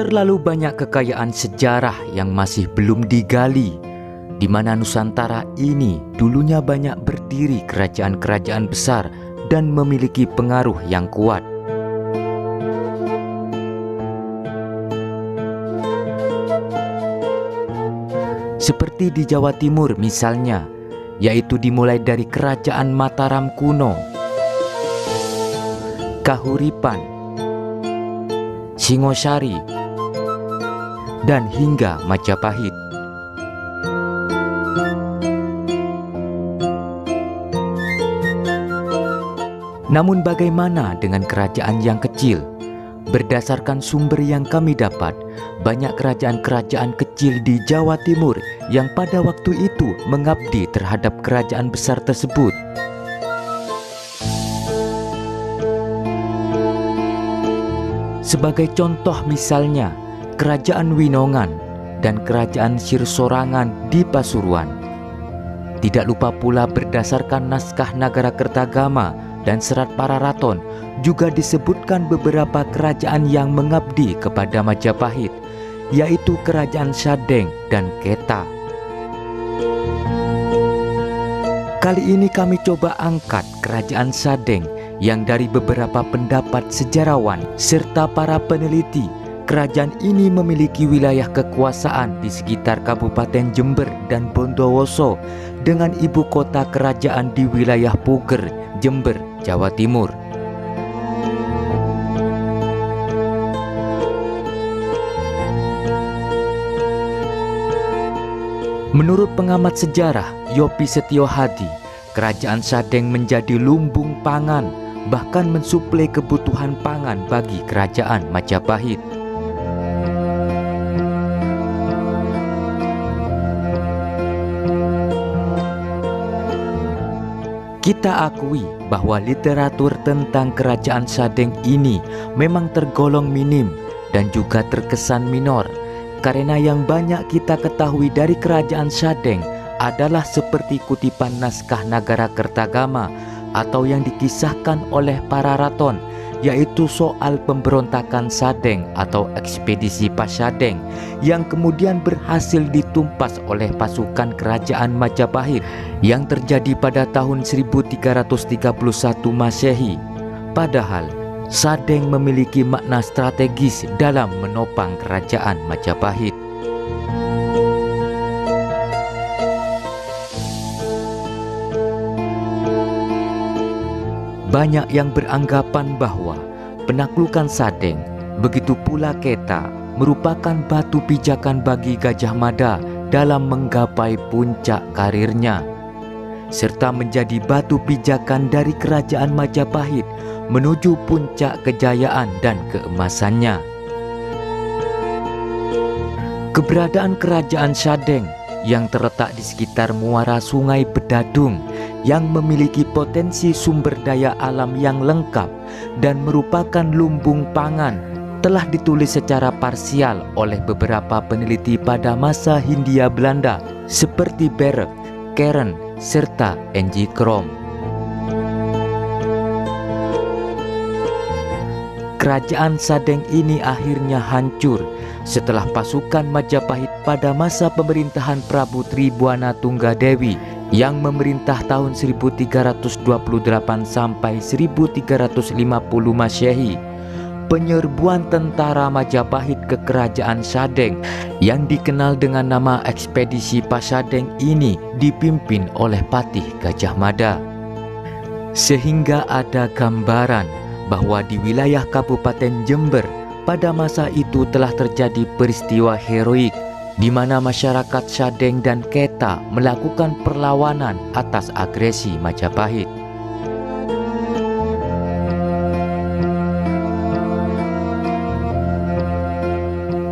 Terlalu banyak kekayaan sejarah yang masih belum digali, di mana Nusantara ini dulunya banyak berdiri kerajaan-kerajaan besar dan memiliki pengaruh yang kuat. Seperti di Jawa Timur misalnya, yaitu dimulai dari Kerajaan Mataram kuno, Kahuripan, Singosari, dan hingga Majapahit. Namun bagaimana dengan kerajaan yang kecil? Berdasarkan sumber yang kami dapat, banyak kerajaan-kerajaan kecil di Jawa Timur yang pada waktu itu mengabdi terhadap kerajaan besar tersebut. Sebagai contoh misalnya, Kerajaan Winongan dan Kerajaan Sirsorangan di Pasuruan. Tidak lupa pula berdasarkan naskah Nagarakertagama dan Serat Pararaton juga disebutkan beberapa kerajaan yang mengabdi kepada Majapahit, yaitu Kerajaan Sadeng dan Keta. Kali ini kami coba angkat Kerajaan Sadeng yang dari beberapa pendapat sejarawan serta para peneliti, kerajaan ini memiliki wilayah kekuasaan di sekitar Kabupaten Jember dan Bondowoso dengan ibu kota kerajaan di wilayah Puger, Jember, Jawa Timur. Menurut pengamat sejarah Yopi Setiohadi, Kerajaan Sadeng menjadi lumbung pangan, bahkan mensuplai kebutuhan pangan bagi Kerajaan Majapahit. Kita akui bahwa literatur tentang Kerajaan Sadeng ini memang tergolong minim dan juga terkesan minor, karena yang banyak kita ketahui dari Kerajaan Sadeng adalah seperti kutipan naskah Nagarakertagama atau yang dikisahkan oleh Pararaton, yaitu soal pemberontakan Sadeng atau ekspedisi Pasadeng yang kemudian berhasil ditumpas oleh pasukan Kerajaan Majapahit yang terjadi pada tahun 1331 Masehi. Padahal Sadeng memiliki makna strategis dalam menopang Kerajaan Majapahit. Banyak yang beranggapan bahwa penaklukan Sadeng, begitu pula Keta, merupakan batu pijakan bagi Gajah Mada dalam menggapai puncak karirnya, serta menjadi batu pijakan dari Kerajaan Majapahit menuju puncak kejayaan dan keemasannya. Keberadaan Kerajaan Sadeng yang terletak di sekitar muara Sungai Bedadung yang memiliki potensi sumber daya alam yang lengkap dan merupakan lumbung pangan telah ditulis secara parsial oleh beberapa peneliti pada masa Hindia Belanda seperti Berg, Keren, serta N.J. Krom. Kerajaan Sadeng ini akhirnya hancur setelah pasukan Majapahit pada masa pemerintahan Prabu Tribhuwana Tunggadewi yang memerintah tahun 1328 sampai 1350 Masehi. Penyerbuan tentara Majapahit ke Kerajaan Sadeng yang dikenal dengan nama Ekspedisi Pasadeng ini dipimpin oleh Patih Gajah Mada. Sehingga ada gambaran bahwa di wilayah Kabupaten Jember pada masa itu telah terjadi peristiwa heroik di mana masyarakat Sadeng dan Keta melakukan perlawanan atas agresi Majapahit.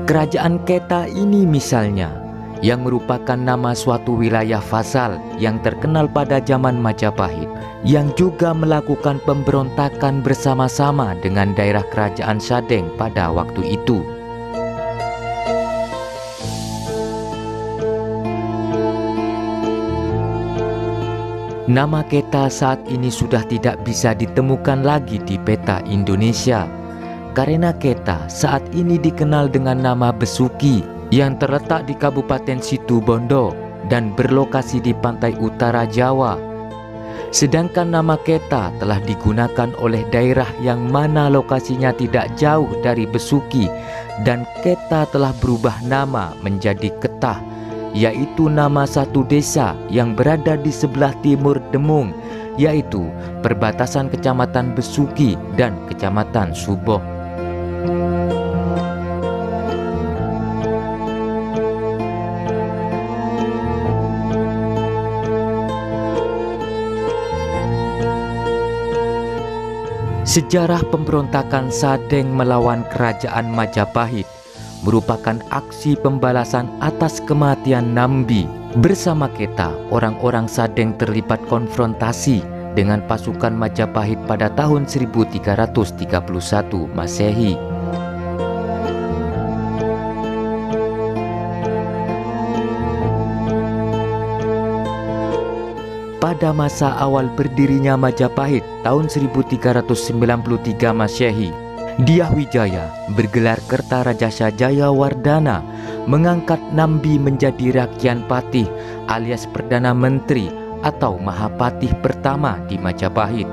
Kerajaan Keta ini misalnya, yang merupakan nama suatu wilayah vasal yang terkenal pada zaman Majapahit, yang juga melakukan pemberontakan bersama-sama dengan daerah Kerajaan Sadeng pada waktu itu. Nama Keta saat ini sudah tidak bisa ditemukan lagi di peta Indonesia, karena Keta saat ini dikenal dengan nama Besuki yang terletak di Kabupaten Situbondo dan berlokasi di pantai utara Jawa. Sedangkan nama Keta telah digunakan oleh daerah yang mana lokasinya tidak jauh dari Besuki, dan Keta telah berubah nama menjadi Ketah, yaitu nama satu desa yang berada di sebelah timur Demung, yaitu perbatasan Kecamatan Besuki dan Kecamatan Suboh. Sejarah pemberontakan Sadeng melawan Kerajaan Majapahit merupakan aksi pembalasan atas kematian Nambi. Bersama Keta, orang-orang Sadeng terlibat konfrontasi dengan pasukan Majapahit pada tahun 1331 Masehi. Pada masa awal berdirinya Majapahit tahun 1393 Masehi, Dyah Wijaya bergelar Kertarajasa Jayawardana mengangkat Nambi menjadi Rakyan Patih alias Perdana Menteri atau Mahapatih pertama di Majapahit.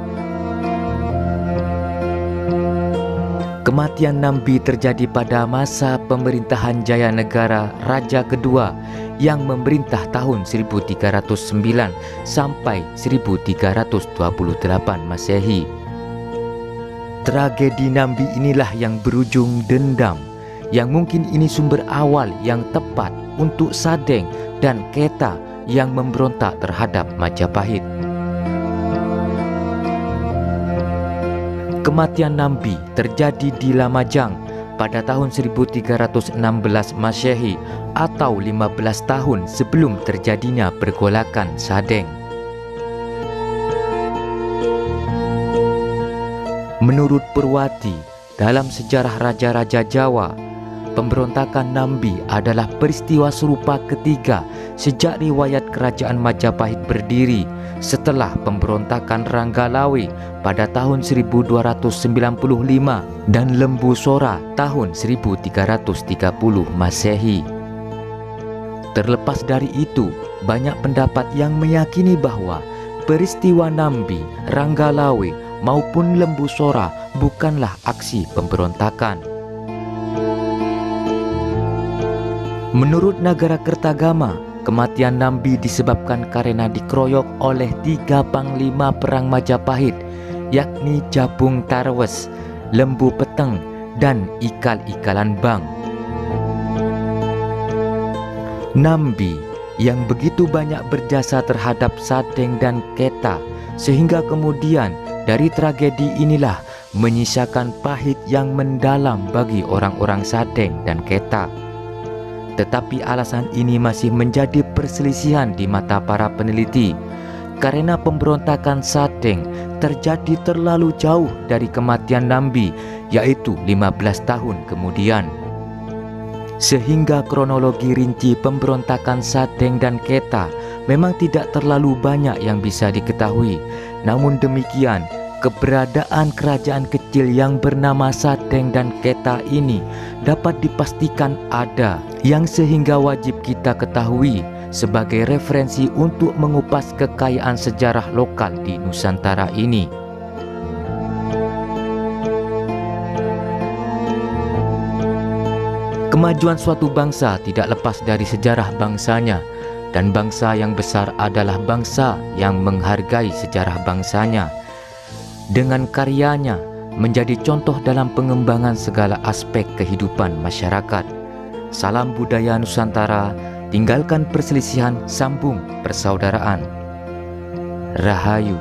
Kematian Nambi terjadi pada masa pemerintahan Jayanegara Raja kedua yang memerintah tahun 1309 sampai 1328 Masehi. Tragedi Nambi inilah yang berujung dendam, yang mungkin ini sumber awal yang tepat untuk Sadeng dan Keta yang memberontak terhadap Majapahit. Kematian Nambi terjadi di Lamajang pada tahun 1316 Masehi atau 15 tahun sebelum terjadinya pergolakan Sadeng. Menurut Purwati, dalam sejarah raja-raja Jawa, pemberontakan Nambi adalah peristiwa serupa ketiga sejak riwayat Kerajaan Majapahit berdiri setelah pemberontakan Ranggalawe pada tahun 1295 dan Lembu Sora tahun 1330 Masehi. Terlepas dari itu, banyak pendapat yang meyakini bahwa peristiwa Nambi, Ranggalawe maupun Lembu Sora bukanlah aksi pemberontakan. Menurut Nagara Kertagama, kematian Nambi disebabkan karena dikeroyok oleh 3 panglima perang Majapahit, yakni Jabung Tarwes, Lembu Peteng, dan Ikal-ikalan Bang. Nambi yang begitu banyak berjasa terhadap Sadeng dan Keta, sehingga kemudian dari tragedi inilah menyisakan pahit yang mendalam bagi orang-orang Sadeng dan Keta. Tetapi alasan ini masih menjadi perselisihan di mata para peneliti, karena pemberontakan Sadeng terjadi terlalu jauh dari kematian Nambi, yaitu 15 tahun kemudian. Sehingga kronologi rinci pemberontakan Sadeng dan Keta memang tidak terlalu banyak yang bisa diketahui. Namun demikian, keberadaan kerajaan kecil yang bernama Sadeng dan Keta ini dapat dipastikan ada, yang sehingga wajib kita ketahui sebagai referensi untuk mengupas kekayaan sejarah lokal di Nusantara ini. Kemajuan suatu bangsa tidak lepas dari sejarah bangsanya, dan bangsa yang besar adalah bangsa yang menghargai sejarah bangsanya. Dengan karyanya menjadi contoh dalam pengembangan segala aspek kehidupan masyarakat. Salam budaya Nusantara, tinggalkan perselisihan, sambung persaudaraan. Rahayu.